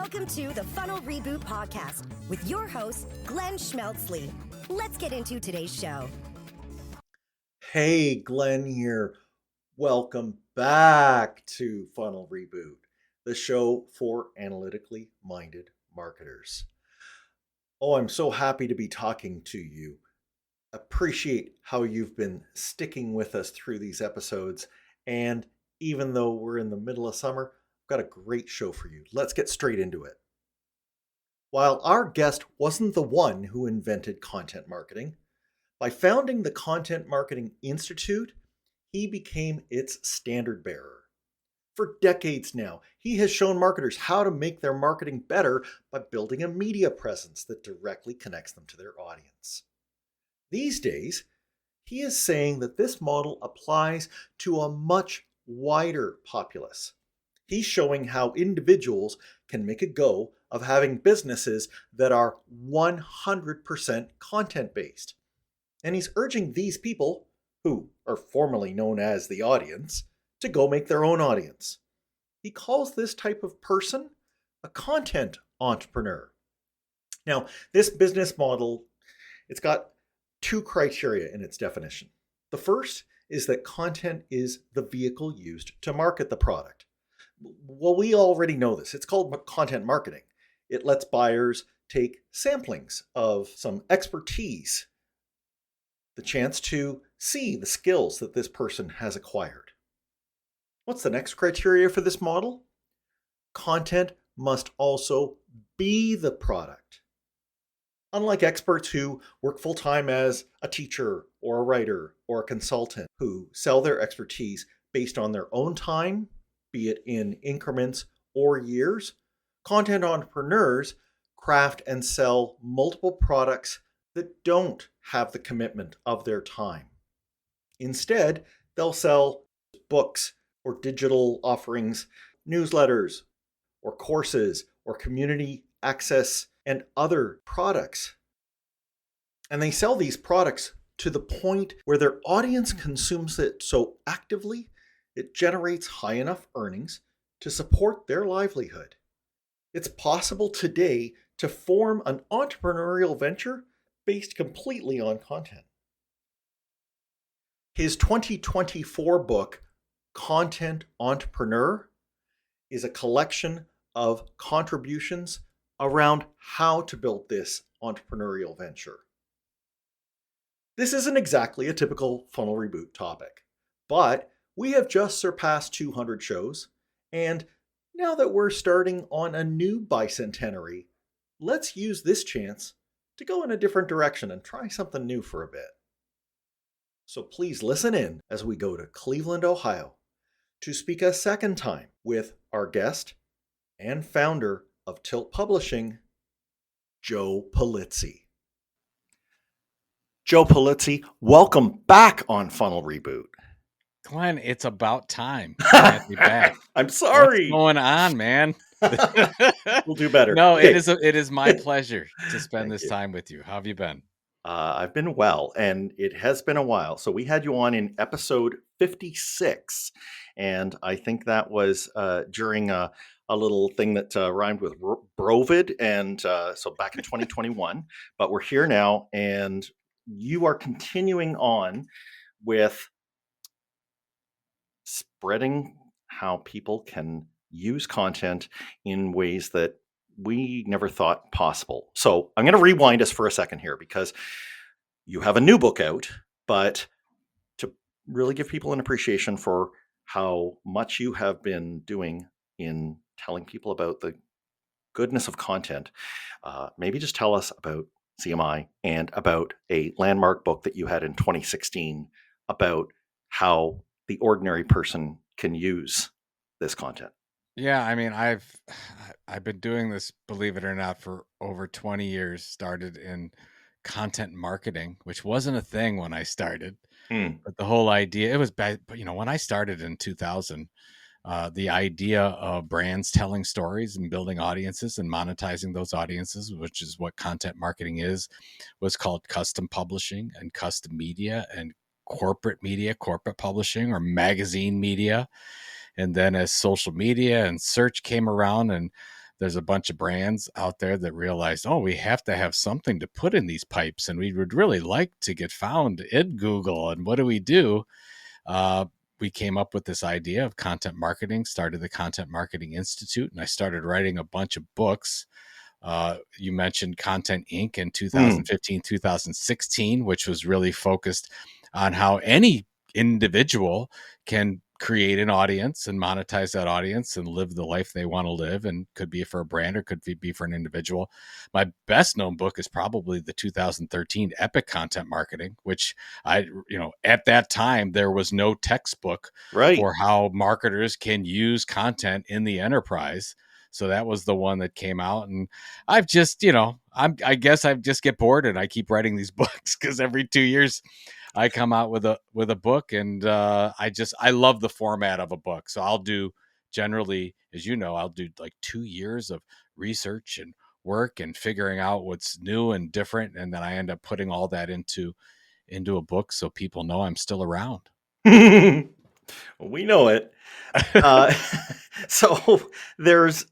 Welcome to the Funnel Reboot Podcast with your host, Glenn Schmeltzley. Let's get into today's show. Hey, Glenn here. Welcome back to Funnel Reboot, the show for analytically minded marketers. Oh, I'm so happy to be talking to you. Appreciate how you've been sticking with us through these episodes. And even though we're in the middle of summer, I've got a great show for you. Let's get straight into it. While our guest wasn't the one who invented content marketing, by founding the Content Marketing Institute, he became its standard bearer. For decades now, he has shown marketers how to make their marketing better by building a media presence that directly connects them to their audience. These days, he is saying that this model applies to a much wider populace. He's showing how individuals can make a go of having businesses that are 100% content-based. And he's urging these people, who are formerly known as the audience, to go make their own audience. He calls this type of person a content entrepreneur. Now, this business model, it's got two criteria in its definition. The first is that content is the vehicle used to market the product. Well, we already know this. It's called content marketing. It lets buyers take samplings of some expertise, the chance to see the skills that this person has acquired. What's the next criteria for this model? Content must also be the product. Unlike experts who work full-time as a teacher or a writer or a consultant who sell their expertise based on their own time, be it in increments or years, content entrepreneurs craft and sell multiple products that don't have the commitment of their time. Instead, they'll sell books or digital offerings, newsletters or courses or community access and other products. And they sell these products to the point where their audience consumes it so actively, it generates high enough earnings to support their livelihood. It's possible today to form an entrepreneurial venture based completely on content. His 2024 book, Content Entrepreneur, is a collection of contributions around how to build this entrepreneurial venture. This isn't exactly a typical Funnel Reboot topic, but we have just surpassed 200 shows, and now that we're starting on a new bicentenary, let's use this chance to go in a different direction and try something new for a bit. So please listen in as we go to Cleveland, Ohio, to speak a second time with our guest and founder of Tilt Publishing, Joe Pulizzi. Joe Pulizzi, welcome back on Funnel Reboot. Glenn, it's about time. To be back. I'm sorry. What's going on, man? We'll do better. No, Okay. it is my pleasure to spend Thank this you. time with you. How have you been? I've been well, and it has been a while. So we had you on in episode 56, and I think that was during a little thing that rhymed with Brovid, and so back in 2021. But we're here now, and you are continuing on with spreading how people can use content in ways that we never thought possible. So I'm going to rewind us for a second here because you have a new book out, but to really give people an appreciation for how much you have been doing in telling people about the goodness of content, maybe just tell us about CMI and about a landmark book that you had in 2016 about how the ordinary person can use this content. Yeah, I mean, I've been doing this, believe it or not, for over 20 years. Started in content marketing, which wasn't a thing when I started. But the whole idea, it was bad. But when I started in 2000, the idea of brands telling stories and building audiences and monetizing those audiences, which is what content marketing is, was called custom publishing and custom media and corporate media, corporate publishing, or magazine media. And then as social media and search came around and there's a bunch of brands out there that realized, oh, we have to have something to put in these pipes, and we would really like to get found in Google. And what do we do? We came up with this idea of content marketing, started the Content Marketing Institute, and I started writing a bunch of books. You mentioned Content Inc. in 2015, 2016, which was really focused on how any individual can create an audience and monetize that audience and live the life they want to live, and could be for a brand or could be for an individual. My best known book is probably the 2013 Epic Content Marketing, which at that time there was no textbook for how marketers can use content in the enterprise. So that was the one that came out, and I've just, I guess I just get bored and I keep writing these books because every 2 years I come out with a book, and I love the format of a book. So I'll do, generally, as you know, I'll do like 2 years of research and work and figuring out what's new and different, and then I end up putting all that into a book so people know I'm still around. We know it. So there's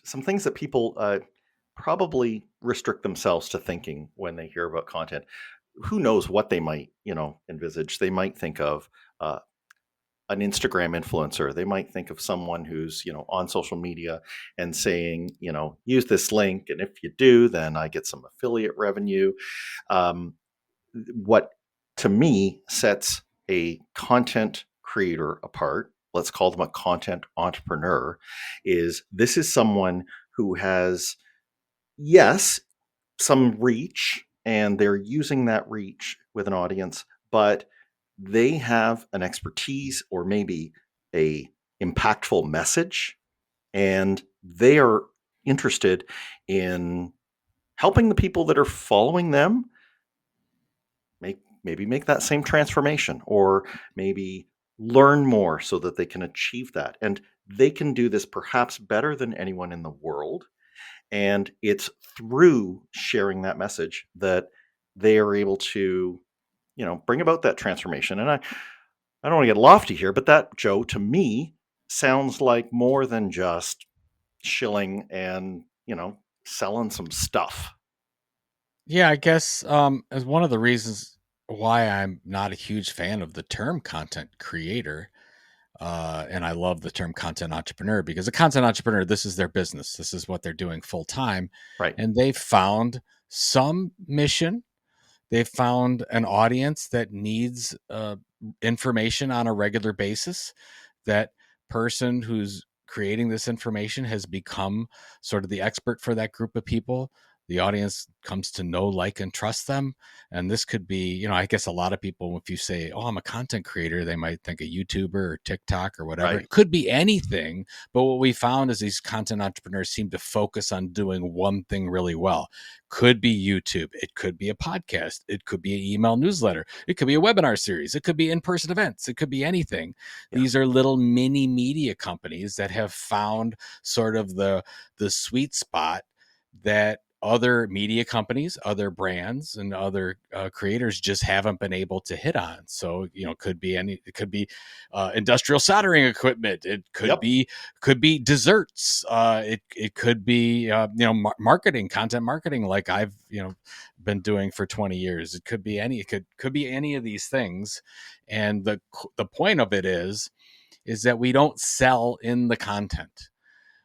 some things that people probably restrict themselves to thinking when they hear about content. Who knows what they might, envisage? They might think of an Instagram influencer. They might think of someone who's, on social media and saying, use this link, and if you do, then I get some affiliate revenue. What to me sets a content creator apart, let's call them a content entrepreneur, is this is someone who has, yes, some reach, and they're using that reach with an audience, but they have an expertise or maybe a impactful message, and they are interested in helping the people that are following them make that same transformation, or maybe learn more so that they can achieve that. And they can do this perhaps better than anyone in the world. And it's through sharing that message that they are able to, bring about that transformation. And I don't want to get lofty here, but that, Joe, to me, sounds like more than just shilling and, selling some stuff. Yeah, I guess as one of the reasons why I'm not a huge fan of the term content creator, and I love the term content entrepreneur, because a content entrepreneur, this is their business. This is what they're doing full time. Right. And they've found some mission. They've found an audience that needs information on a regular basis. That person who's creating this information has become sort of the expert for that group of people. The audience comes to know, like, and trust them. And this could be, I guess a lot of people, if you say, oh, I'm a content creator, they might think a YouTuber or TikTok or whatever. Right. It could be anything. But what we found is these content entrepreneurs seem to focus on doing one thing really well. Could be YouTube. It could be a podcast. It could be an email newsletter. It could be a webinar series. It could be in-person events. It could be anything. Yeah. These are little mini media companies that have found sort of the sweet spot that other media companies, other brands, and other creators just haven't been able to hit on. So, it could be industrial soldering equipment. It could be desserts. It could be, marketing, content marketing, like I've, been doing for 20 years. It could be could be any of these things. And the point of it is that we don't sell in the content,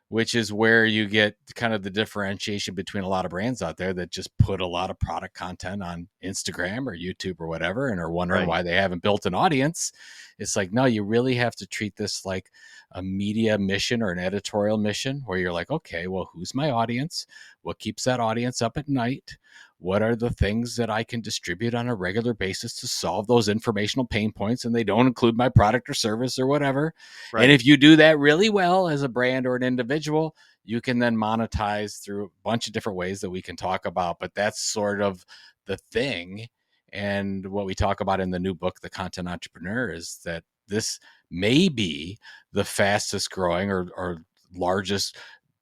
which is where you get kind of the differentiation between a lot of brands out there that just put a lot of product content on Instagram or YouTube or whatever, and are wondering why they haven't built an audience. It's like, no, you really have to treat this like a media mission or an editorial mission, where you're like, okay, well, who's my audience? What keeps that audience up at night? What are the things that I can distribute on a regular basis to solve those informational pain points? And they don't include my product or service or whatever. Right. And if you do that really well as a brand or an individual, you can then monetize through a bunch of different ways that we can talk about. But that's sort of the thing. And what we talk about in the new book, The Content Entrepreneur, is that this may be the fastest growing or largest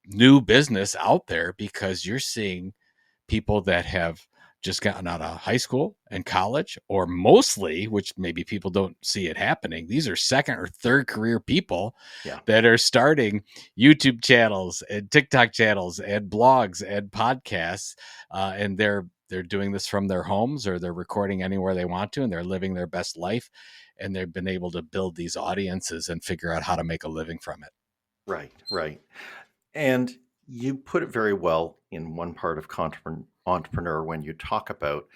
new business out there, because you're seeing people that have just gotten out of high school and college, or mostly, which maybe people don't see it happening, these are second or third career people that are starting YouTube channels and TikTok channels and blogs and podcasts, and they're doing this from their homes, or they're recording anywhere they want to, and they're living their best life, and they've been able to build these audiences and figure out how to make a living from it. Right. And you put it very well in one part of entrepreneur when you talk about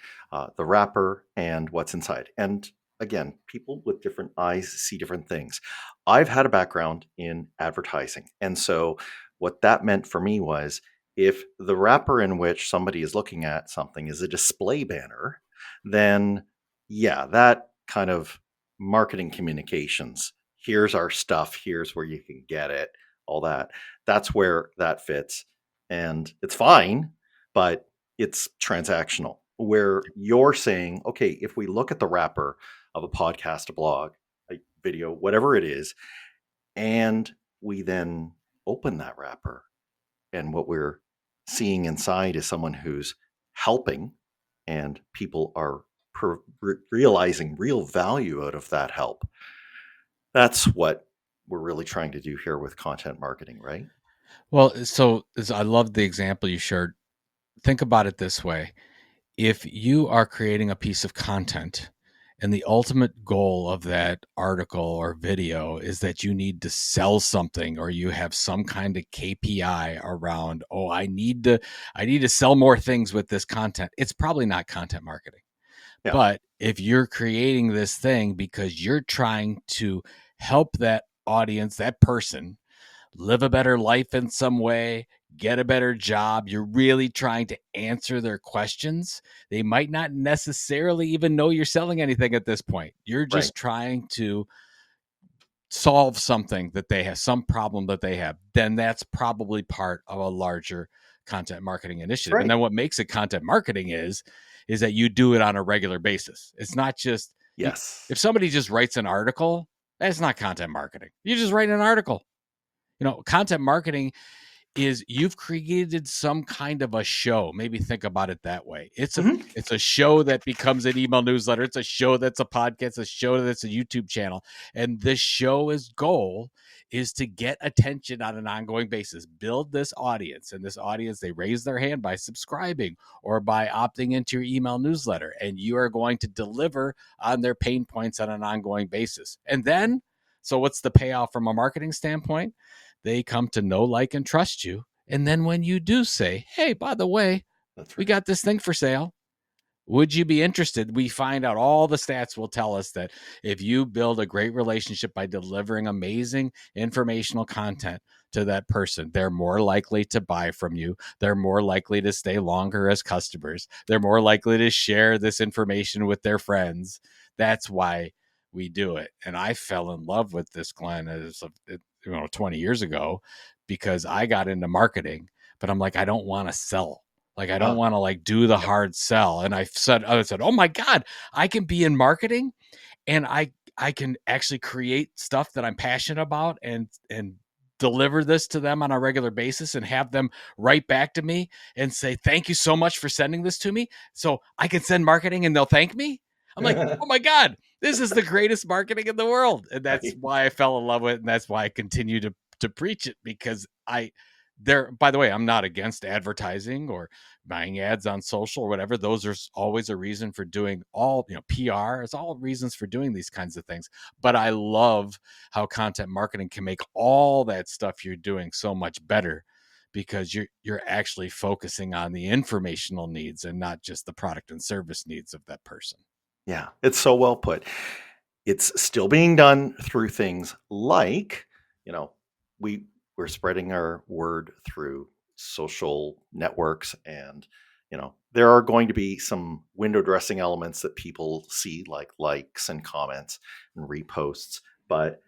the wrapper and what's inside. And again, people with different eyes see different things. I've had a background in advertising. And so what that meant for me was, if the wrapper in which somebody is looking at something is a display banner, then yeah, that kind of marketing communications, here's our stuff, here's where you can get it, all that, that's where that fits. And it's fine, but it's transactional. Where you're saying, okay, if we look at the wrapper of a podcast, a blog, a video, whatever it is, and we then open that wrapper, and what we're seeing inside is someone who's helping, and people are realizing real value out of that help. That's what we're really trying to do here with content marketing, right? Well, so I love the example you shared. Think about it this way. If you are creating a piece of content and the ultimate goal of that article or video is that you need to sell something, or you have some kind of KPI around, oh, I need to sell more things with this content, it's probably not content marketing. Yeah. But if you're creating this thing because you're trying to help that audience, that person, live a better life in some way, get a better job, you're really trying to answer their questions, they might not necessarily even know you're selling anything at this point. You're just Right. trying to solve something that they have, some problem that they have. Then that's probably part of a larger content marketing initiative. Right. And then what makes it content marketing is that you do it on a regular basis. It's not just, Yes. if somebody just writes an article, that's not content marketing. You just write an article. Content marketing is you've created some kind of a show. Maybe think about it that way. It's a show that becomes an email newsletter. It's a show that's a podcast, a show that's a YouTube channel. And this show's goal is to get attention on an ongoing basis, build this audience. And this audience, they raise their hand by subscribing or by opting into your email newsletter. And you are going to deliver on their pain points on an ongoing basis. And then, so what's the payoff from a marketing standpoint? They come to know, like, and trust you. And then when you do say, hey, by the way, we got this thing for sale, would you be interested? We find out, all the stats will tell us that if you build a great relationship by delivering amazing informational content to that person, they're more likely to buy from you. They're more likely to stay longer as customers. They're more likely to share this information with their friends. That's why we do it. And I fell in love with this, Glenn, as 20 years ago, because I got into marketing, but I'm like, I don't want to sell. Like, I don't want to do the hard sell. And I said, oh my God, I can be in marketing, and I can actually create stuff that I'm passionate about and deliver this to them on a regular basis and have them write back to me and say, thank you so much for sending this to me. So I can send marketing and they'll thank me. I'm like, oh my God, this is the greatest marketing in the world. And that's why I fell in love with it. And that's why I continue to preach it, because by the way, I'm not against advertising or buying ads on social or whatever. Those are always a reason for doing all, PR. It's all reasons for doing these kinds of things. But I love how content marketing can make all that stuff you're doing so much better, because you're actually focusing on the informational needs and not just the product and service needs of that person. Yeah, it's so well put. It's still being done through things like, we're spreading our word through social networks, and there are going to be some window dressing elements that people see, like likes and comments and reposts. But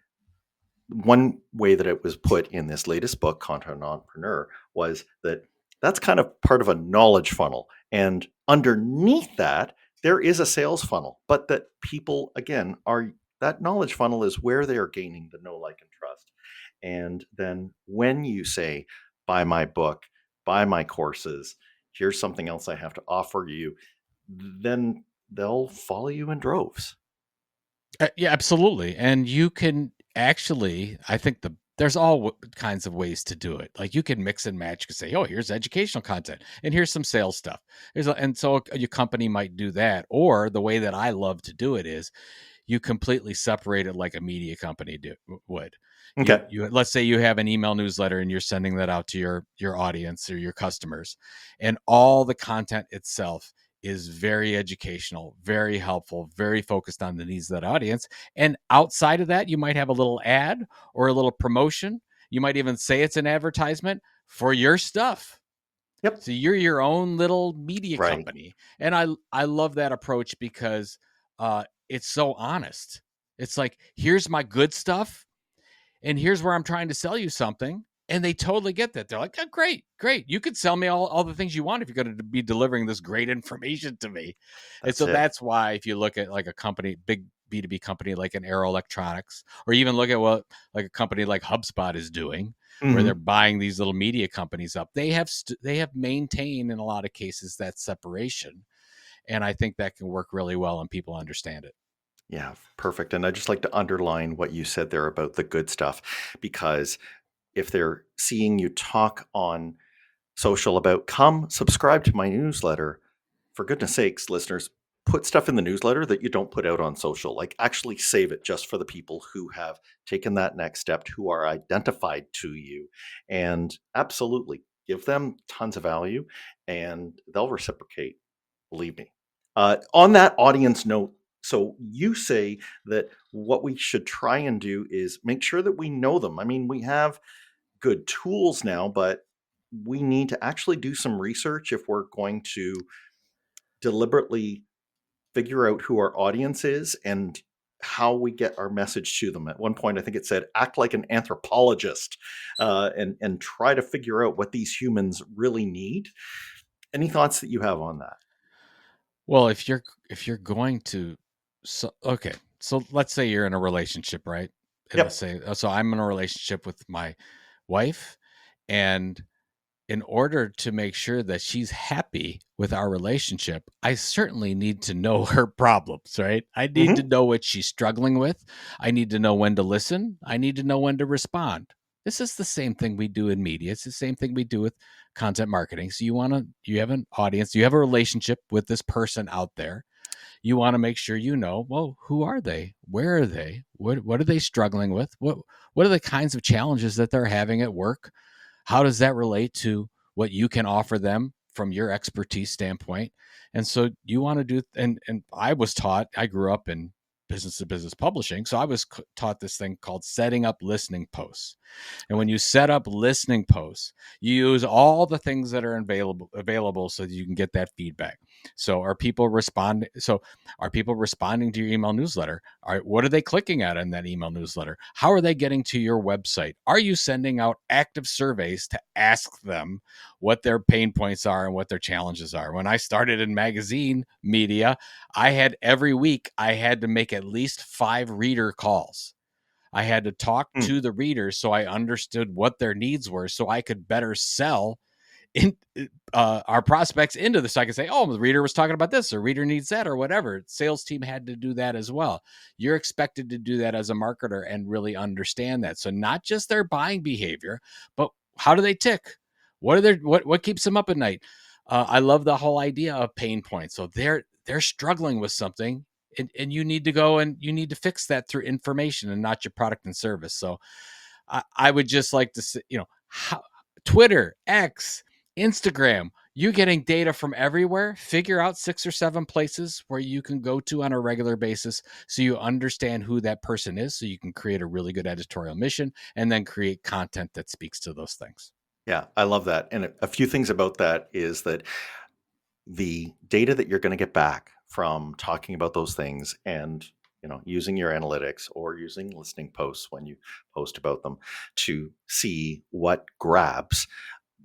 one way that it was put in this latest book, Content Entrepreneur, was that that's kind of part of a knowledge funnel. And underneath that, there is a sales funnel, but that people, again, that knowledge funnel is where they are gaining the know, like, and trust. And then when you say, buy my book, buy my courses, here's something else I have to offer you, then they'll follow you in droves. Yeah, absolutely. And you can actually, I think there's all kinds of ways to do it. Like you can mix and match. You can say, oh, here's educational content and here's some sales stuff. And so your company might do that. Or the way that I love to do it is you completely separate it like a media company would. Okay. You let's say you have an email newsletter and you're sending that out to your audience or your customers, and all the content itself is very educational, very helpful, very focused on the needs of that audience. And outside of that, you might have a little ad or a little promotion. You might even say it's an advertisement for your stuff. Yep. So you're your own little media Right. company. And I love that approach because it's so honest. It's like, here's my good stuff, and here's where I'm trying to sell you something. And they totally get that. They're like, oh, great. You could sell me all the things you want if you're going to be delivering this great information to me. And That's so it. that's why if you look at like a company, big B2B company like an Aero Electronics, or even look at what like a company like HubSpot is doing, where they're buying these little media companies up, they have maintained in a lot of cases that separation. And I think that can work really well and people understand it. Yeah, perfect. And I just like to underline what you said there about the good stuff, because if they're seeing you talk on social about come subscribe to my newsletter, for goodness sakes, listeners, put stuff in the newsletter that you don't put out on social. Like actually save it just for the people who have taken that next step, who are identified to you, and absolutely give them tons of value and they'll reciprocate. Believe me. On that audience note, so you say that what we should try and do is make sure that we know them. I mean, we have good tools now, but we need to actually do some research if we're going to deliberately figure out who our audience is and how we get our message to them. At one point, I think it said, act like an anthropologist, and try to figure out what these humans really need. Any thoughts that you have on that? Well, if you're going to, so okay, so let's say you're in a relationship, right? And let's Yep. say, so I'm in a relationship with my wife, and in order to make sure that she's happy with our relationship, I certainly need to know her problems, right? I need to Hmm. know what she's struggling with. I need to know when to listen. I need to know when to respond. This is the same thing we do in media. It's the same thing we do with content marketing. So you have an audience, you have a relationship with this person out there. You want to make sure you know, well, who are they? Where are they? What are they struggling with? What are the kinds of challenges that they're having at work? How does that relate to what you can offer them from your expertise standpoint? And so you want to do, and I was taught, I grew up in business to business publishing. So I was taught this thing called setting up listening posts. And when you set up listening posts, you use all the things that are available so that you can get that feedback. So are people responding? So are people responding to your email newsletter? What are they clicking at in that email newsletter? How are they getting to your website? Are you sending out active surveys to ask them what their pain points are and what their challenges are? When I started in magazine media, I had every week, I had to make at least 5 reader calls. I had to talk Mm. to the readers so I understood what their needs were so I could better sell in our prospects into this. So I could say, oh, the reader was talking about this, or reader needs that, or whatever. Sales team had to do that as well. You're expected to do that as a marketer and really understand that. So not just their buying behavior, but how do they tick? What keeps them up at night? I love the whole idea of pain points. So they're struggling with something, and you need to go and you need to fix that through information and not your product and service. So I would just like to say, Twitter, X, Instagram, you getting data from everywhere. Figure out 6 or 7 places where you can go to on a regular basis so you understand who that person is, so you can create a really good editorial mission and then create content that speaks to those things. Yeah, I love that. And a few things about that is that the data that you're going to get back from talking about those things and using your analytics or using listening posts when you post about them to see what grabs,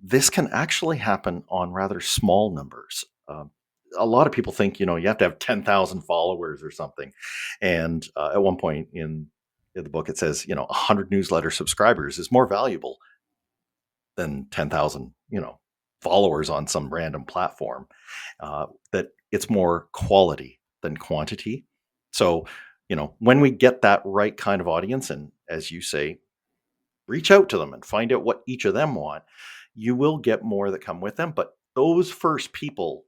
this can actually happen on rather small numbers. A lot of people think you have to have 10,000 followers or something, and at one point in the book it says 100 newsletter subscribers is more valuable than 10,000 followers on some random platform. That it's more quality than quantity. So, when we get that right kind of audience, and as you say, reach out to them and find out what each of them want, you will get more that come with them. But those first people,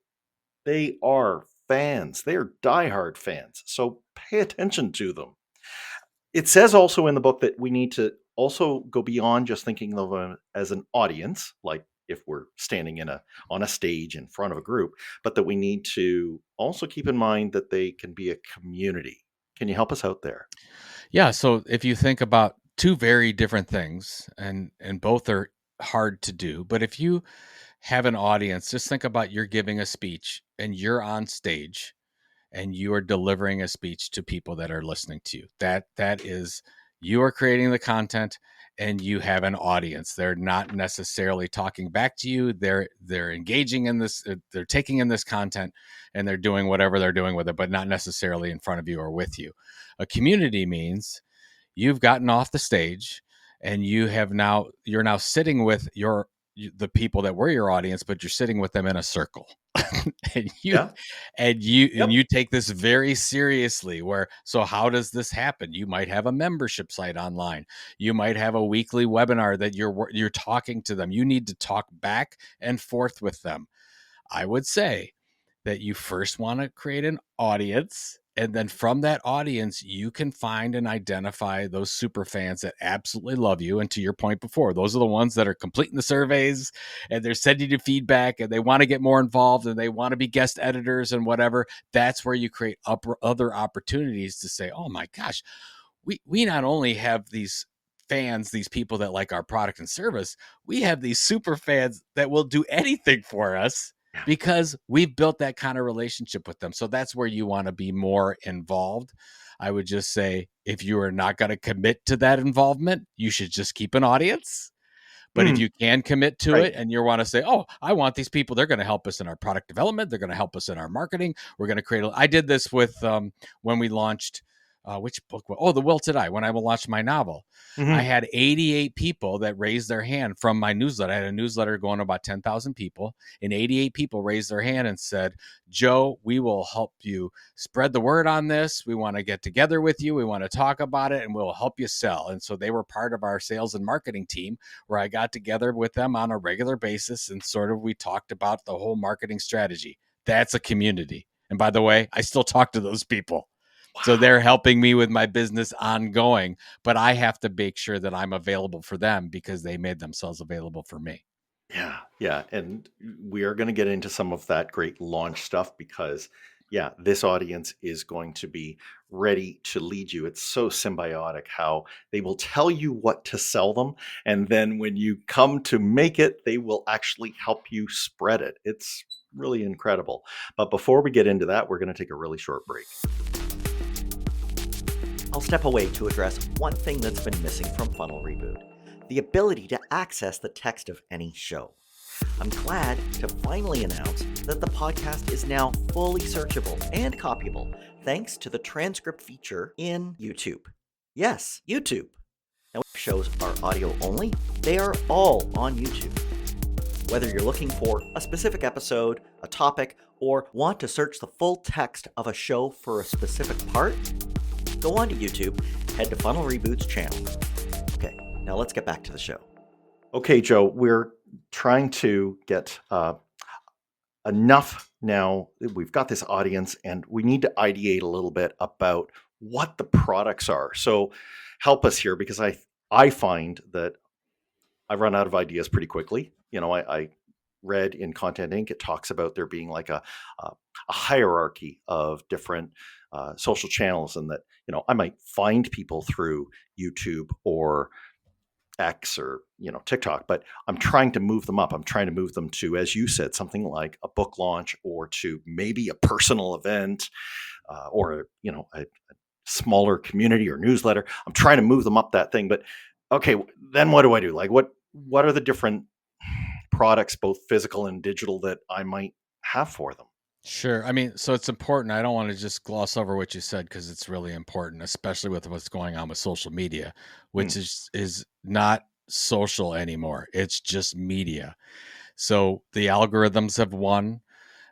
they are fans. They are diehard fans. So pay attention to them. It says also in the book that we need to also go beyond just thinking of them as an audience, like if we're standing on a stage in front of a group, but that we need to also keep in mind that they can be a community. Can you help us out there? Yeah. So if you think about two very different things, and both are hard to do, but if you have an audience, just think about you're giving a speech and you're on stage and you are delivering a speech to people that are listening to you. That is, you are creating the content and you have an audience. They're not necessarily talking back to you. They're engaging in this, they're taking in this content and they're doing whatever they're doing with it, but not necessarily in front of you or with you. A community means you've gotten off the stage and you're now sitting with the people that were your audience, but you're sitting with them in a circle. and you Yeah. and you Yep. and you take this very seriously. So how does this happen? You might have a membership site online. You might have a weekly webinar that you're talking to them. You need to talk back and forth with them. I would say that you first want to create an audience, and then from that audience, you can find and identify those super fans that absolutely love you. And to your point before, those are the ones that are completing the surveys and they're sending you feedback and they want to get more involved and they want to be guest editors and whatever. That's where you create other opportunities to say, oh my gosh, we not only have these fans, these people that like our product and service, we have these super fans that will do anything for us because we've built that kind of relationship with them. So that's where you want to be more involved. I would just say, if you are not going to commit to that involvement, you should just keep an audience. But if you can commit to it and you want to say, oh, I want these people, they're going to help us in our product development. They're going to help us in our marketing. We're going to create I did this with when we launched which book? The Will to Die. When I launched my novel, I had 88 people that raised their hand from my newsletter. I had a newsletter going to about 10,000 people, and 88 people raised their hand and said, Joe, we will help you spread the word on this. We want to get together with you. We want to talk about it, and we'll help you sell. And so they were part of our sales and marketing team, where I got together with them on a regular basis and we talked about the whole marketing strategy. That's a community. And by the way, I still talk to those people. Wow. So they're helping me with my business ongoing, but I have to make sure that I'm available for them because they made themselves available for me. Yeah. Yeah. And we are going to get into some of that great launch stuff because, this audience is going to be ready to lead you. It's so symbiotic how they will tell you what to sell them. And then when you come to make it, they will actually help you spread it. It's really incredible. But before we get into that, we're going to take a really short break. I'll step away to address one thing that's been missing from Funnel Reboot: the ability to access the text of any show. I'm glad to finally announce that the podcast is now fully searchable and copyable thanks to the transcript feature in YouTube. Yes, YouTube. Now, if shows are audio only, they are all on YouTube. Whether you're looking for a specific episode, a topic, or want to search the full text of a show for a specific part, go on to YouTube, head to Funnel Reboot's channel. Okay, now let's get back to the show. Okay, Joe, we're trying to get enough now. We've got this audience and we need to ideate a little bit about what the products are. So help us here, because I find that I run out of ideas pretty quickly. I read in Content Inc., it talks about there being like a hierarchy of different social channels, and that, I might find people through YouTube or X or, TikTok, but I'm trying to move them up. I'm trying to move them to, as you said, something like a book launch, or to maybe a personal event, or, a smaller community or newsletter. I'm trying to move them up that thing. But okay, then what do I do? Like what are the different products, both physical and digital, that I might have for them? Sure. I mean, so it's important. I don't want to just gloss over what you said, because it's really important, especially with what's going on with social media, which is not social anymore. It's just media. So the algorithms have won.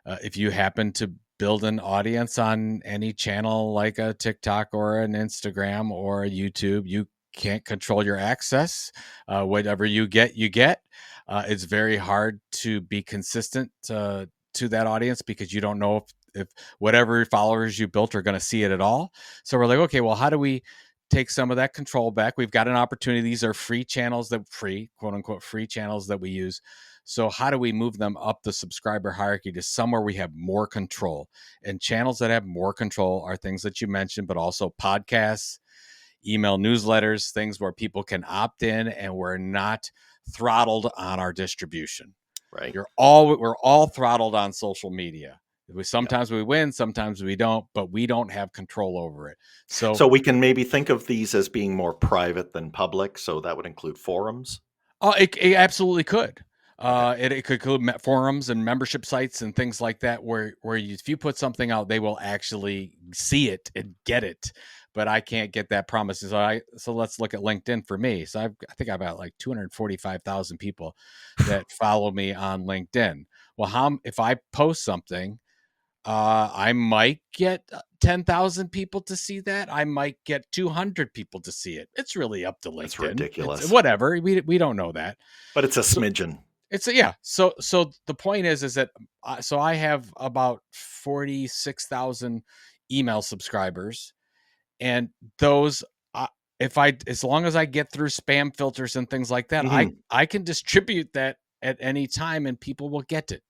If you happen to build an audience on any channel like a TikTok or an Instagram or a YouTube. You can't control your access. Whatever you get, you get. It's very hard to be consistent to that audience because you don't know if whatever followers you built are going to see it at all. So we're like, okay, well, how do we take some of that control back? We've got an opportunity. These are free channels quote unquote, free channels that we use. So how do we move them up the subscriber hierarchy to somewhere we have more control? And channels that have more control are things that you mentioned, but also podcasts, email newsletters, things where people can opt in and we're not throttled on our distribution. Right. We're all throttled on social media. Sometimes we win, sometimes we don't, but we don't have control over it. So we can maybe think of these as being more private than public. So that would include forums. Oh, it absolutely could. It could include forums and membership sites and things like that, where if you put something out, they will actually see it and get it. But I can't get that promise. So let's look at LinkedIn for me. So I think I've got like 245,000 people that follow me on LinkedIn. Well, if I post something, I might get 10,000 people to see that. I might get 200 people to see it. It's really up to LinkedIn. It's ridiculous. It's whatever. We don't know that. But it's a smidgen. So the point is that so I have about 46,000 email subscribers, and those as long as I get through spam filters and things like that, I can distribute that at any time and people will get it.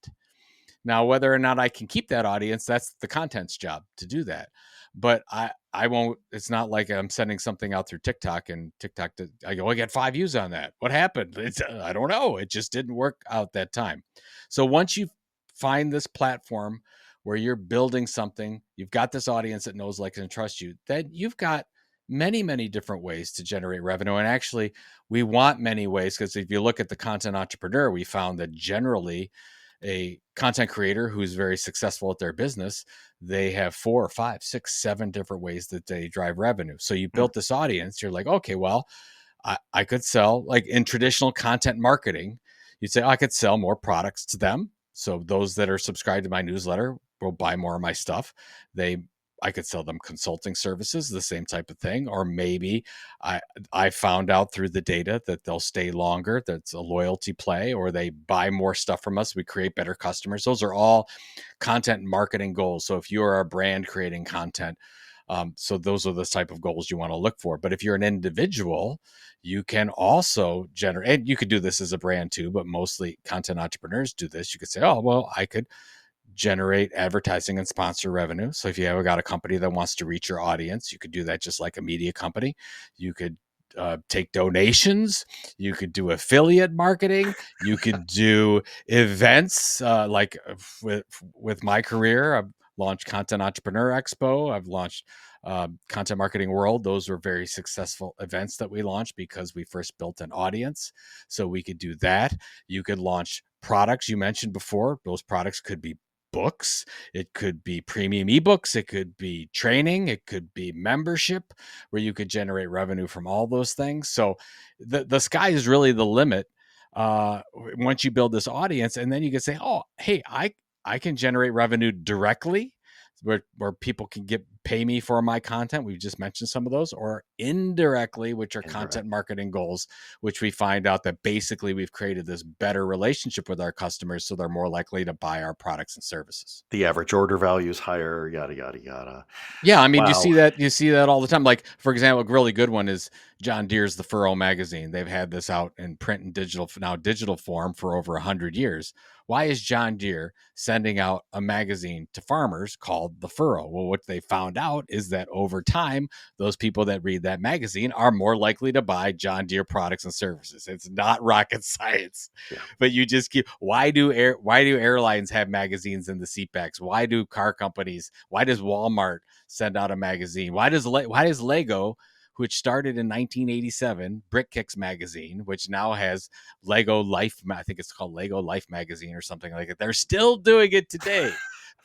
Now, whether or not I can keep that audience, that's the content's job to do that. But I won't. It's not like I'm sending something out through TikTok and TikTok. I get 5 views on that. What happened? I don't know. It just didn't work out that time. So once you find this platform where you're building something, you've got this audience that knows, likes, and trusts you, then you've got many, many different ways to generate revenue. And actually, we want many ways, because if you look at the content entrepreneur, we found that generally a content creator who's very successful at their business, they have 4 or 5, 6, 7 different ways that they drive revenue. So you built this audience. You're like, okay, well, I could sell, like in traditional content marketing, you'd say, I could sell more products to them. So those that are subscribed to my newsletter will buy more of my stuff. I could sell them consulting services, the same type of thing. Or maybe I found out through the data that they'll stay longer. That's a loyalty play, or they buy more stuff from us. We create better customers. Those are all content marketing goals. So if you are a brand creating content, so those are the type of goals you want to look for. But if you're an individual, you can also generate, and you could do this as a brand too, but mostly content entrepreneurs do this. You could say, oh, well, I could generate advertising and sponsor revenue. So if you have got a company that wants to reach your audience, you could do that just like a media company. You could take donations. You could do affiliate marketing. You could do events. Like with my career, I've launched Content Entrepreneur Expo. I've launched Content Marketing World. Those were very successful events that we launched because we first built an audience. So we could do that. You could launch products you mentioned before. Those products could be books, it could be premium ebooks, it could be training, it could be membership, where you could generate revenue from all those things. So the sky is really the limit once you build this audience. And then you can say, oh, hey, I can generate revenue directly where people can pay me for my content. We've just mentioned some of those, or indirectly, which are content marketing goals, which we find out that basically we've created this better relationship with our customers, so they're more likely to buy our products and services. The average order value is higher, yada, yada, yada. Yeah. I mean, wow. You see that all the time. Like, for example, a really good one is John Deere's The Furrow magazine. They've had this out in print and digital form for over 100 years. Why is John Deere sending out a magazine to farmers called The Furrow? Well, what they found out is that over time, those people that read that magazine are more likely to buy John Deere products and services. It's not rocket science, but you just keep. Why do airlines have magazines in the seatbacks? Why do car companies? Why does Walmart send out a magazine? Why does Lego, which started in 1987, Brick Kicks magazine, which now has Lego Life, I think it's called Lego Life magazine or something like that. They're still doing it today,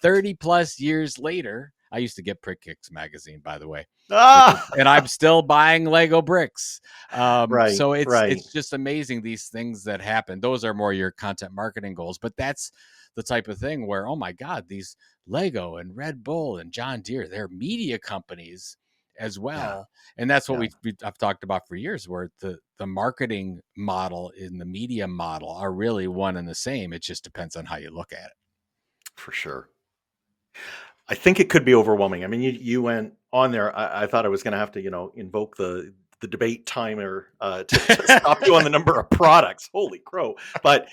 30 plus years later. I used to get Prick Kicks magazine, by the way, and I'm Ah, still buying Lego bricks. right, So right. it's just amazing, these things that happen. Those are more your content marketing goals, but that's the type of thing where, oh my God, these Lego and Red Bull and John Deere, they're media companies as Yeah, well. And that's what yeah, I've talked about for years, where the marketing model and the media model are really one and the same. It just depends on how you look at it. for sure. I think it could be overwhelming. I mean, you went on there. I thought I was going to have to, invoke the debate timer to stop you on the number of products. Holy crow! But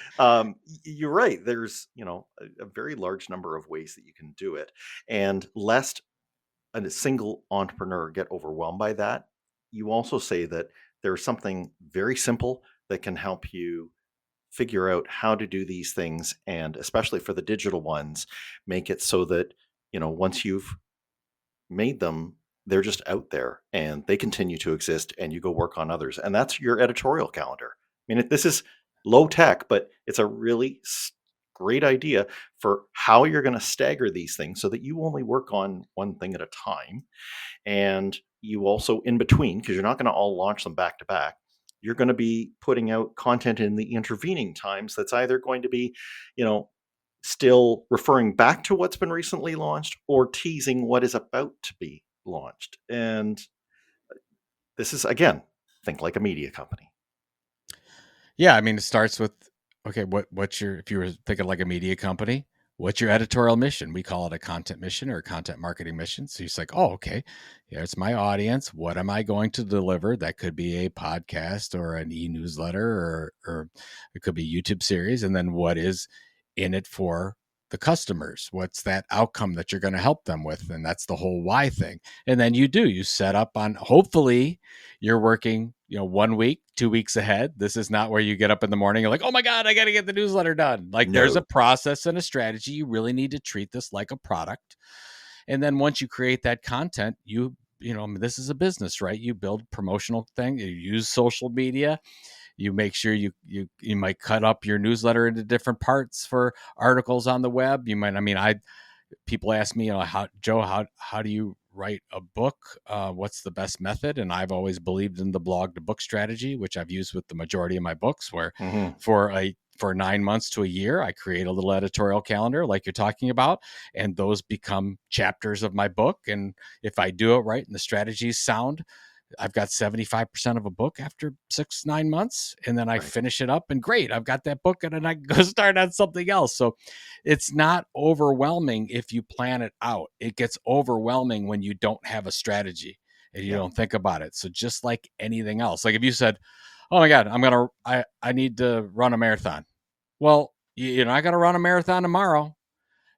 you're right. There's a very large number of ways that you can do it, and lest a single entrepreneur get overwhelmed by that, you also say that there's something very simple that can help you figure out how to do these things, and especially for the digital ones, make it so that once you've made them, they're just out there and they continue to exist, and you go work on others, and that's your editorial calendar. I mean, this is low tech, but it's a really great idea for how you're going to stagger these things so that you only work on one thing at a time. And you also, in between, because you're not going to all launch them back to back, you're going to be putting out content in the intervening times that's either going to be, you know, still referring back to what's been recently launched or teasing what is about to be launched. And this is, again, think like a media company. Yeah, I mean, it starts with, okay, what's your, if you were thinking like a media company, what's your editorial mission? We call it a content mission or a content marketing mission. So it's like, oh, okay, here's my audience. What am I going to deliver? That could be a podcast or an e-newsletter, or it could be a YouTube series. And then what is in it for the customers? What's that outcome that you're going to help them with? And that's the whole why thing. And then you set up on, hopefully you're working, 1 week, 2 weeks ahead. This is not where you get up in the morning, you're like, oh my God, I got to get the newsletter done. Like, there's a No. process and a strategy. You really need to treat this like a product. And then once you create that content, this is a business, right? You build promotional thing, you use social media, you make sure you might cut up your newsletter into different parts for articles on the web. You might, people ask me, how do you write a book? What's the best method? And I've always believed in the blog to book strategy, which I've used with the majority of my books, where for 9 months to a year, I create a little editorial calendar like you're talking about, and those become chapters of my book. And if I do it right and the strategies sound, I've got 75% of a book after 6-9 months, and then I finish it up, and great, I've got that book, and then I go start on something else. So it's not overwhelming if you plan it out. It gets overwhelming when you don't have a strategy and you don't think about it. So just like anything else, like if you said, oh my God, I need to run a marathon. Well, I got to run a marathon tomorrow.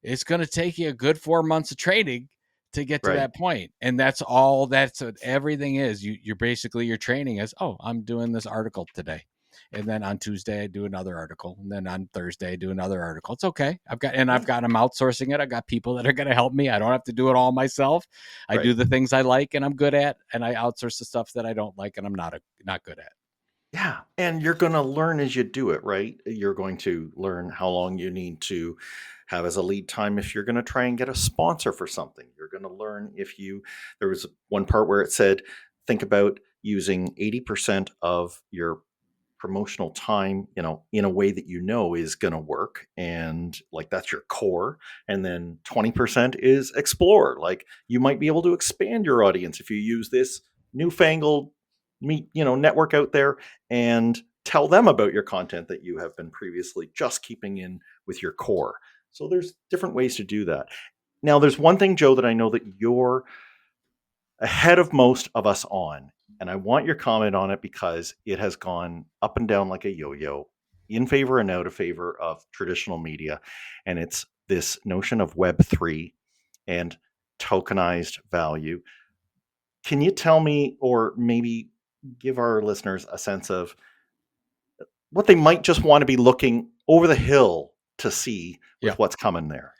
It's going to take you a good 4 months of training to get to that point. And that's all, that's what everything is. You're basically, your training is, oh, I'm doing this article today. And then on Tuesday, I do another article. And then on Thursday, I do another article. It's okay. I'm outsourcing it. I've got people that are going to help me. I don't have to do it all myself. I do the things I like and I'm good at, and I outsource the stuff that I don't like and I'm not good at. Yeah. And you're going to learn as you do it, right? You're going to learn how long you need to have as a lead time if you're going to try and get a sponsor for something. You're going to learn there was one part where it said, think about using 80% of your promotional time, in a way that is going to work. And like, that's your core. And then 20% is explore. Like, you might be able to expand your audience if you use this newfangled network out there and tell them about your content that you have been previously just keeping in with your core. So there's different ways to do that. Now, there's one thing, Joe, that I know that you're ahead of most of us on, and I want your comment on it because it has gone up and down like a yo-yo, in favor and out of favor of traditional media. And it's this notion of Web3 and tokenized value. Can you tell me, or maybe give our listeners a sense of what they might just want to be looking over the hill to see with what's coming there?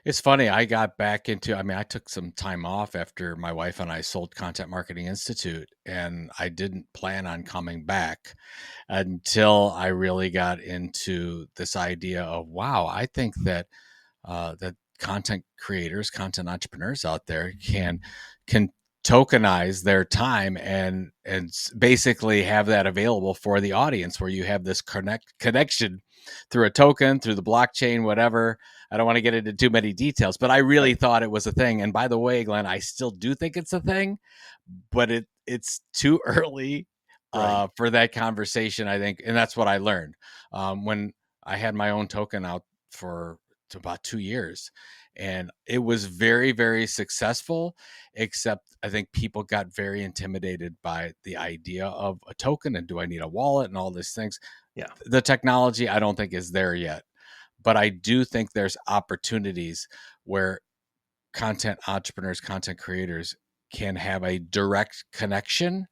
It's funny. I got back into, I took some time off after my wife and I sold Content Marketing Institute, and I didn't plan on coming back until I really got into this idea of, wow, I think that content creators, content entrepreneurs out there can tokenize their time and basically have that available for the audience, where you have this connection through a token, through the blockchain, whatever. I don't want to get into too many details, but I really thought it was a thing. And by the way, Glenn, I still do think it's a thing, but it's too early for that conversation, I think. And that's what I learned when I had my own token out for about 2 years. And it was very, very successful, except I think people got very intimidated by the idea of a token and do I need a wallet and all these things. Yeah. The technology, I don't think is there yet, but I do think there's opportunities where content entrepreneurs, content creators can have a direct connection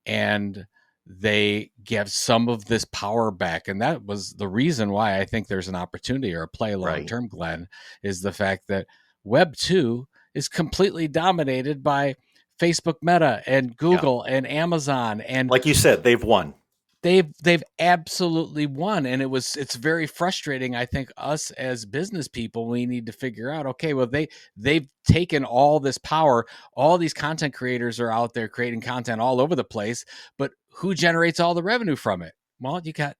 and they give some of this power back. And that was the reason why I think there's an opportunity or a play long-term, Glenn, is the fact that Web 2 is completely dominated by Facebook Meta and Google and Amazon. And like you said, they've won. They've absolutely won. And it's very frustrating. I think us as business people, we need to figure out, okay, well, they've taken all this power. All these content creators are out there creating content all over the place, but who generates all the revenue from it? Well, you got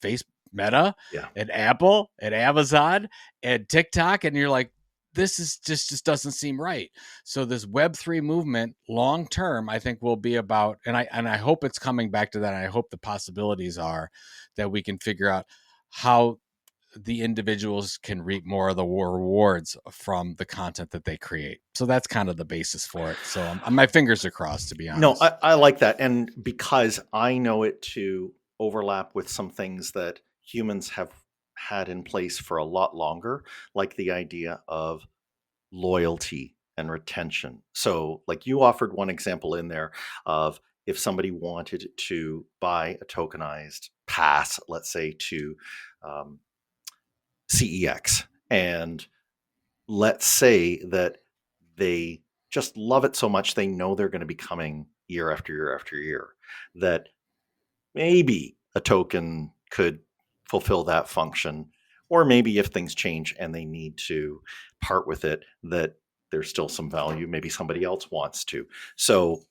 Facebook, Meta, and Apple and Amazon and TikTok. And you're like, this is just doesn't seem right. So this Web3 movement long term, I think, will be about, and I hope it's coming back to that. And I hope the possibilities are that we can figure out how the individuals can reap more of the rewards from the content that they create. So that's kind of the basis for it. So my fingers are crossed, to be honest. No, I like that. And because I know it to overlap with some things that humans have had in place for a lot longer, like the idea of loyalty and retention. So like you offered one example in there of if somebody wanted to buy a tokenized pass, let's say to CEX, and let's say that they just love it so much they know they're going to be coming year after year after year, that maybe a token could fulfill that function. Or maybe if things change and they need to part with it, that there's still some value. Maybe somebody else wants to. So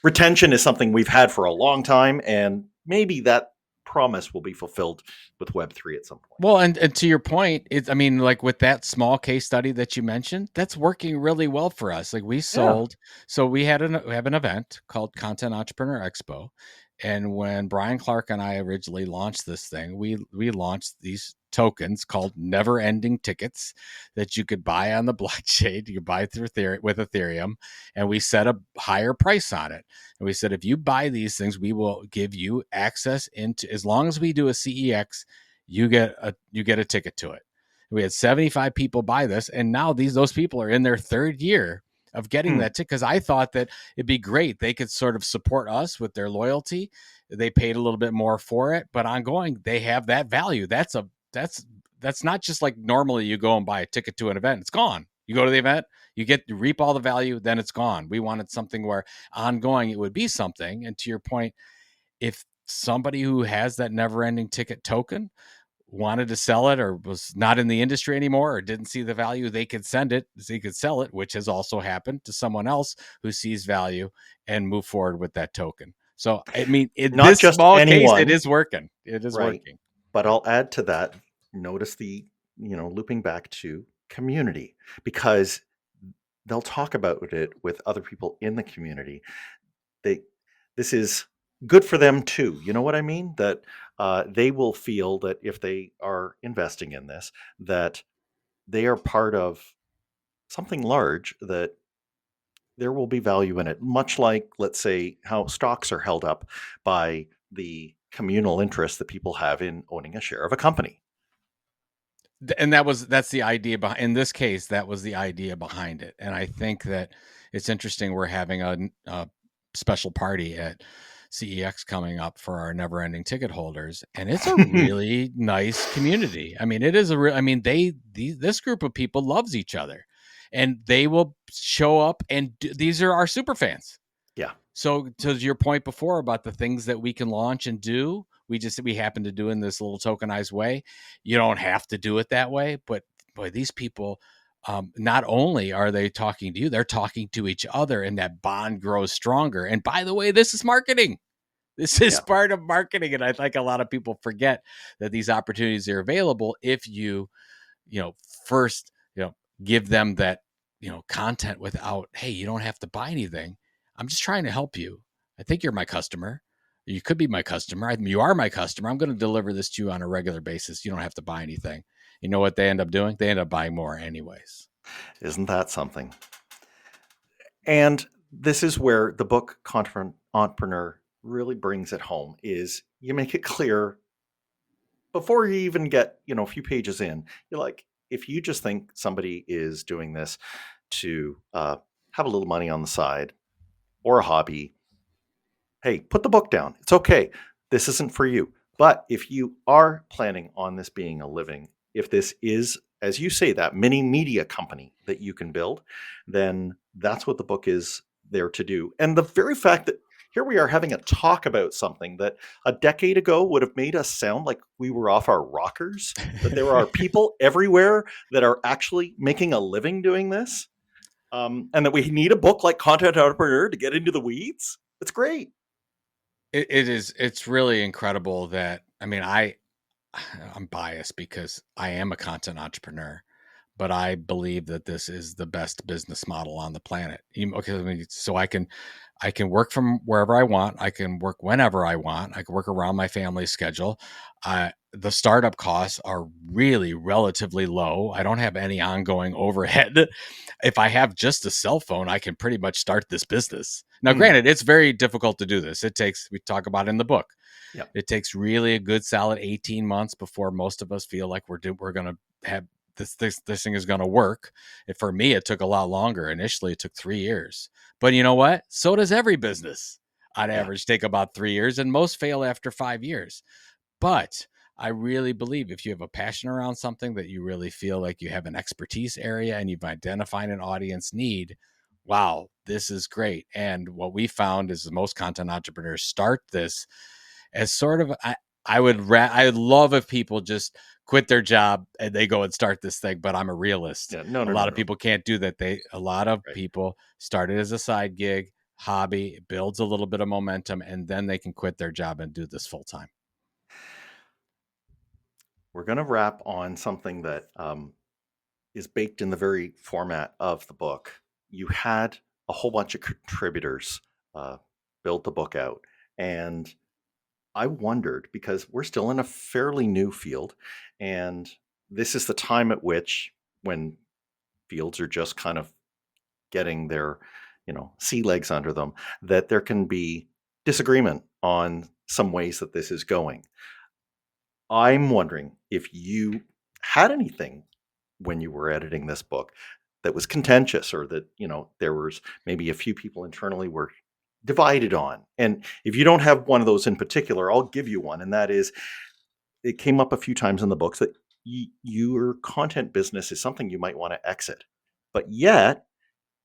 retention is something we've had for a long time, and maybe that promise will be fulfilled with Web3 at some point. Well, and to your point, I mean, like with that small case study that you mentioned, that's working really well for us. Like we sold, so we have an event called Content Entrepreneur Expo. And when Brian Clark and I originally launched this thing, we launched these tokens called never ending tickets that you could buy on the blockchain. You could buy through with Ethereum, and we set a higher price on it. And we said, if you buy these things, we will give you access into, as long as we do a CEX, you get a ticket to it. We had 75 people buy this, and now those people are in their third year of getting that ticket, because I thought that it'd be great. They could sort of support us with their loyalty. They paid a little bit more for it, but ongoing, they have that value. That's not just like normally you go and buy a ticket to an event. It's gone. You go to the event, you reap all the value, then it's gone. We wanted something where ongoing it would be something. And to your point, if somebody who has that never ending ticket token wanted to sell it or was not in the industry anymore or didn't see the value, they could sell it, which has also happened to someone else who sees value and move forward with that token. So, I mean, in not this just small anyone, case, it is working. It is working. But I'll add to that, notice looping back to community, because they'll talk about it with other people in the community. This is good for them too. You know what I mean? That they will feel that if they are investing in this, that they are part of something large, that there will be value in it. Much like, let's say, how stocks are held up by the communal interest that people have in owning a share of a company. And that's the idea behind, in this case, that was the idea behind it. And I think that it's interesting. We're having a special party at CEX coming up for our never ending ticket holders. And it's a really nice community. I mean, it is this group of people loves each other, and they will show up, and these are our super fans. Yeah. So to your point before about the things that we can launch and do, we happen to do in this little tokenized way. You don't have to do it that way, but boy, these people not only are they talking to you, they're talking to each other, and that bond grows stronger. And by the way, this is marketing. This is part of marketing. And I think a lot of people forget that these opportunities are available if you, first, give them that, content without, hey, you don't have to buy anything. I'm just trying to help you. I think you're my customer. You could be my customer. You are my customer. I'm going to deliver this to you on a regular basis. You don't have to buy anything. You know what they end up doing? They end up buying more anyways. Isn't that something? And this is where the book Content Entrepreneur really brings it home, is you make it clear before you even get, a few pages in. You're like, if you just think somebody is doing this to have a little money on the side or a hobby, hey, put the book down. It's okay. This isn't for you. But if you are planning on this being a living, if this is, as you say, that mini media company that you can build, then that's what the book is there to do. And the very fact that here we are having a talk about something that a decade ago would have made us sound like we were off our rockers, that there are people everywhere that are actually making a living doing this, and that we need a book like Content Entrepreneur to get into the weeds. It's great. It's really incredible that, I'm biased because I am a content entrepreneur, but I believe that this is the best business model on the planet. So I can work from wherever I want. I can work whenever I want. I can work around my family's schedule. The startup costs are really relatively low. I don't have any ongoing overhead. If I have just a cell phone, I can pretty much start this business. Now, granted, it's very difficult to do this. We talk about it in the book. Yep. It takes really a good solid 18 months before most of us feel like we're going to have this thing is going to work. And for me, it took a lot longer. Initially, it took 3 years. But you know what? So does every business. On average, take about 3 years, and most fail after 5 years. But I really believe if you have a passion around something, that you really feel like you have an expertise area and you've identified an audience need, wow, this is great. And what we found is most content entrepreneurs start this as sort of, I would love if people just quit their job and they go and start this thing, but I'm a realist. Yeah, a lot of people can't do that. A lot of people start it as a side gig, hobby, it builds a little bit of momentum, and then they can quit their job and do this full time. We're going to wrap on something that is baked in the very format of the book. You had a whole bunch of contributors build the book out. And I wondered, because we're still in a fairly new field, and this is the time at which, when fields are just kind of getting their, sea legs under them, that there can be disagreement on some ways that this is going. I'm wondering if you had anything when you were editing this book that was contentious, or that, there was maybe a few people internally were divided on. And if you don't have one of those in particular, I'll give you one. And that is, it came up a few times in the books that your content business is something you might want to exit, but yet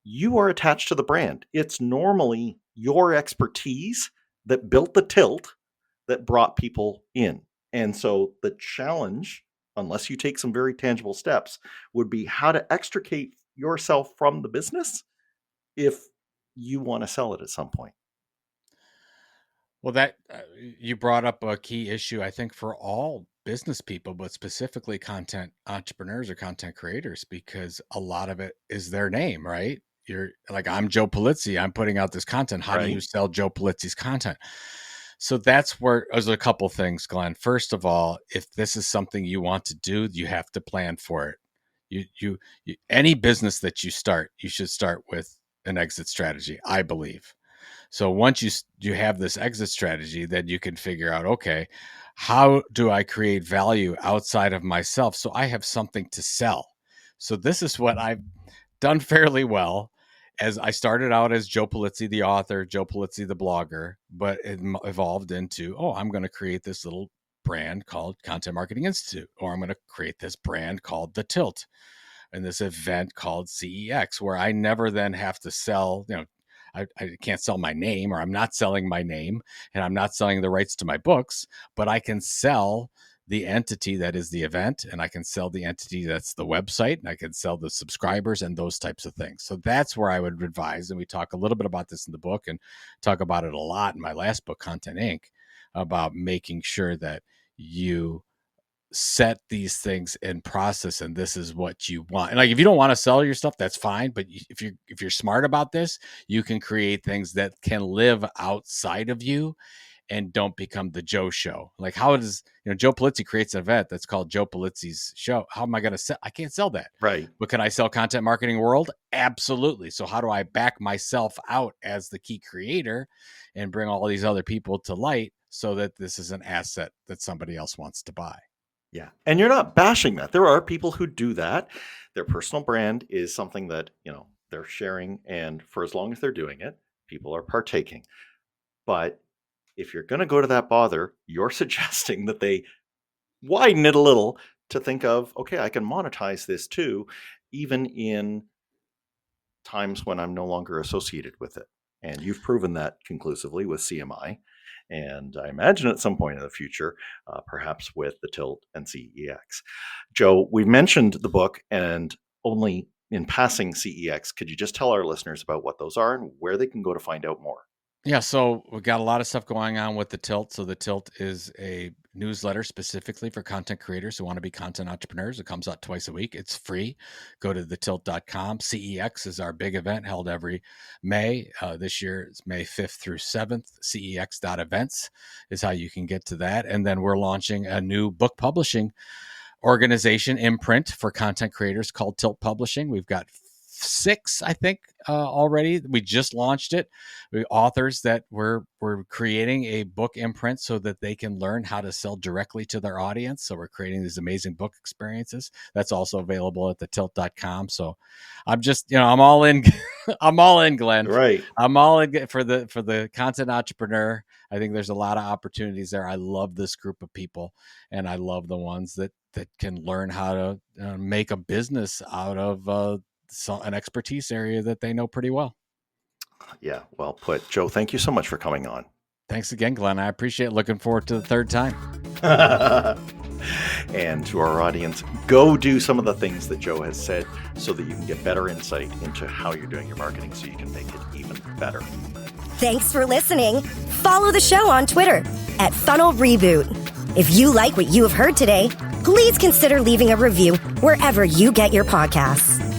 you are attached to the brand. It's normally your expertise that built the tilt that brought people in. And so the challenge, unless you take some very tangible steps, would be how to extricate yourself from the business if you want to sell it at some point. Well, that you brought up a key issue, I think, for all business people, but specifically content entrepreneurs or content creators, because a lot of it is their name, right? You're like, I'm Joe Pulizzi. I'm putting out this content. How do you sell Joe Pulizzi's content? So that's where there's a couple things, Glenn. First of all, if this is something you want to do, you have to plan for it. You any business that you start, you should start with an exit strategy, I believe. So once you have this exit strategy, then you can figure out, okay, how do I create value outside of myself so I have something to sell? So this is what I've done fairly well. As I started out as Joe Pulizzi, the author, Joe Pulizzi, the blogger, but it evolved into, I'm going to create this little brand called Content Marketing Institute, or I'm going to create this brand called The Tilt, and this event called CEX, where I never then have to sell, I can't sell my name, or I'm not selling my name, and I'm not selling the rights to my books, but I can sell the entity that is the event, and I can sell the entity that's the website, and I can sell the subscribers and those types of things. So that's where I would advise. And we talk a little bit about this in the book and talk about it a lot in my last book, Content Inc., about making sure that you set these things in process, and this is what you want. And like, if you don't want to sell your stuff, that's fine. But if you're smart about this, you can create things that can live outside of you and don't become the Joe show. Like, how does, Joe Pulizzi creates an event that's called Joe Pulizzi's show. How am I going to sell? I can't sell that. Right. But can I sell Content Marketing World? Absolutely. So how do I back myself out as the key creator and bring all these other people to light so that this is an asset that somebody else wants to buy? Yeah. And you're not bashing that. There are people who do that. Their personal brand is something that, they're sharing. And for as long as they're doing it, people are partaking. But if you're going to go to that bother, you're suggesting that they widen it a little to think of, okay, I can monetize this too, even in times when I'm no longer associated with it. And you've proven that conclusively with CMI. And I imagine at some point in the future, perhaps with the Tilt and CEX. Joe, we mentioned the book and only in passing CEX. Could you just tell our listeners about what those are and where they can go to find out more? Yeah, so we've got a lot of stuff going on with the Tilt. So the Tilt is a newsletter specifically for content creators who want to be content entrepreneurs. It comes out twice a week. It's free. Go to thetilt.com. CEX is our big event held every May. This year it's May 5th through 7th. CEX.events is how you can get to that. And then we're launching a new book publishing organization imprint for content creators called Tilt Publishing. We've got 6, I think, already. We just launched it. We authors that we're creating a book imprint so that they can learn how to sell directly to their audience. So we're creating these amazing book experiences. That's also available at thetilt.com. So I'm just, I'm all in. I'm all in, Glenn. Right. I'm all in for the content entrepreneur. I think there's a lot of opportunities there. I love this group of people, and I love the ones that can learn how to make a business out of an expertise area that they know pretty well. Yeah, well put. Joe, thank you so much for coming on. Thanks again, Glenn. I appreciate it. Looking forward to the third time. And to our audience, go do some of the things that Joe has said so that you can get better insight into how you're doing your marketing so you can make it even better. Thanks for listening. Follow the show on Twitter @Funnel Reboot. If you like what you have heard today, please consider leaving a review wherever you get your podcasts.